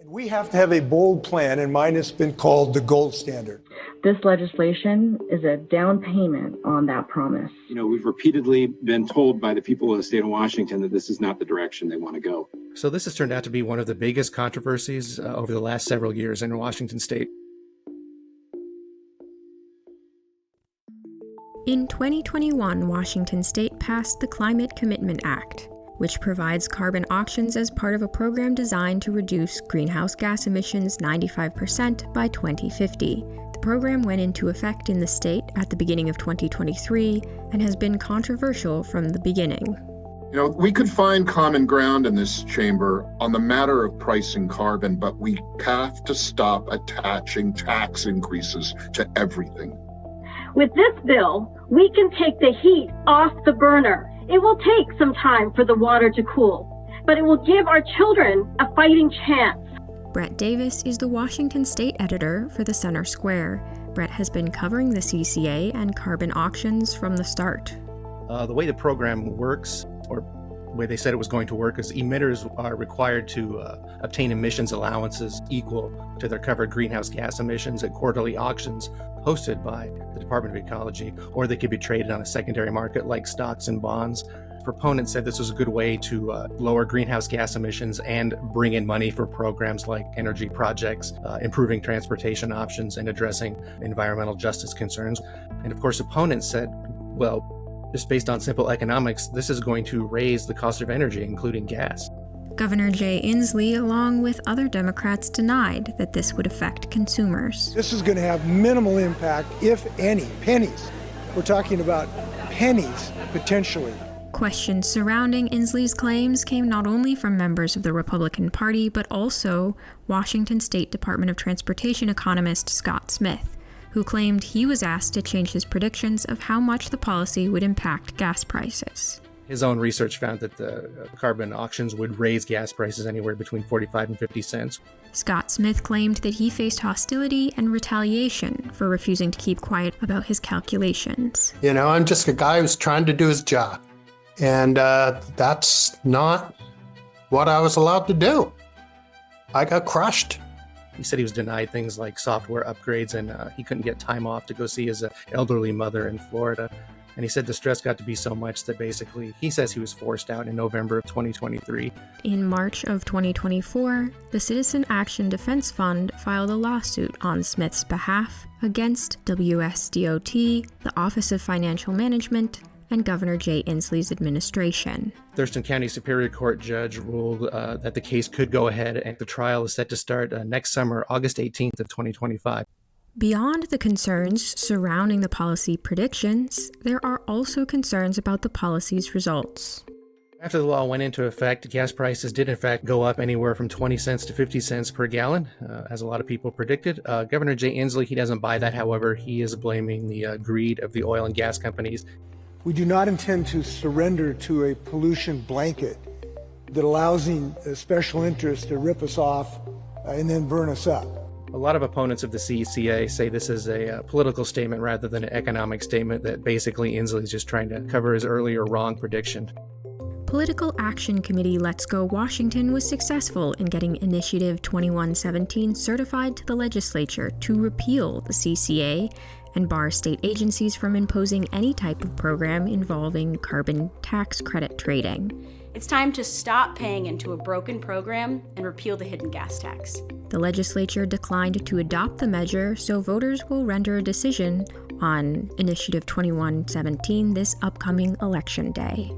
We have to have a bold plan, and mine has been called the gold standard. This legislation is a down payment on that promise. We've repeatedly been told by the people of the state of Washington that this is not the direction they want to go. So this has turned out to be one of the biggest controversies over the last several years in Washington state. In 2021, Washington state passed the Climate Commitment Act, which provides carbon auctions as part of a program designed to reduce greenhouse gas emissions 95% by 2050. The program went into effect in the state at the beginning of 2023 and has been controversial from the beginning. We could find common ground in this chamber on the matter of pricing carbon, but we have to stop attaching tax increases to everything. With this bill, we can take the heat off the burner. It will take some time for the water to cool, but it will give our children a fighting chance. Brett Davis is the Washington state editor for the Center Square. Brett has been covering the CCA and carbon auctions from the start. The way the program works, or the way they said it was going to work, is emitters are required to obtain emissions allowances equal to their covered greenhouse gas emissions at quarterly auctions hosted by the Department of Ecology, or they could be traded on a secondary market like stocks and bonds. Proponents said this was a good way to lower greenhouse gas emissions and bring in money for programs like energy projects, improving transportation options, and addressing environmental justice concerns. And of course, opponents said, well, just based on simple economics, this is going to raise the cost of energy, including gas. Governor Jay Inslee, along with other Democrats, denied that this would affect consumers. This is going to have minimal impact, if any. Pennies. We're talking about pennies, potentially. Questions surrounding Inslee's claims came not only from members of the Republican Party, but also Washington State Department of Transportation economist Scott Smith, who claimed he was asked to change his predictions of how much the policy would impact gas prices. His own research found that the carbon auctions would raise gas prices anywhere between 45 and 50 cents. Scott Smith claimed that he faced hostility and retaliation for refusing to keep quiet about his calculations. I'm just a guy who's trying to do his job. And that's not what I was allowed to do. I got crushed. He said he was denied things like software upgrades, and he couldn't get time off to go see his elderly mother in Florida. And he said the stress got to be so much that basically he says he was forced out in November of 2023. In March of 2024, the Citizen Action Defense Fund filed a lawsuit on Smith's behalf against WSDOT, the Office of Financial Management, and Governor Jay Inslee's administration. Thurston County Superior Court judge ruled that the case could go ahead, and the trial is set to start next summer, August 18th of 2025. Beyond the concerns surrounding the policy predictions, there are also concerns about the policy's results. After the law went into effect, gas prices did in fact go up anywhere from 20 cents to 50 cents per gallon, as a lot of people predicted. Governor Jay Inslee, he doesn't buy that. However, he is blaming the greed of the oil and gas companies. We do not intend to surrender to a pollution blanket that allows a special interest to rip us off and then burn us up. A lot of opponents of the CCA say this is a political statement rather than an economic statement, that basically Inslee is just trying to cover his earlier wrong prediction. Political Action Committee Let's Go Washington was successful in getting Initiative 2117 certified to the legislature to repeal the CCA and bar state agencies from imposing any type of program involving carbon tax credit trading. It's time to stop paying into a broken program and repeal the hidden gas tax. The legislature declined to adopt the measure, so voters will render a decision on Initiative 2117 this upcoming election day.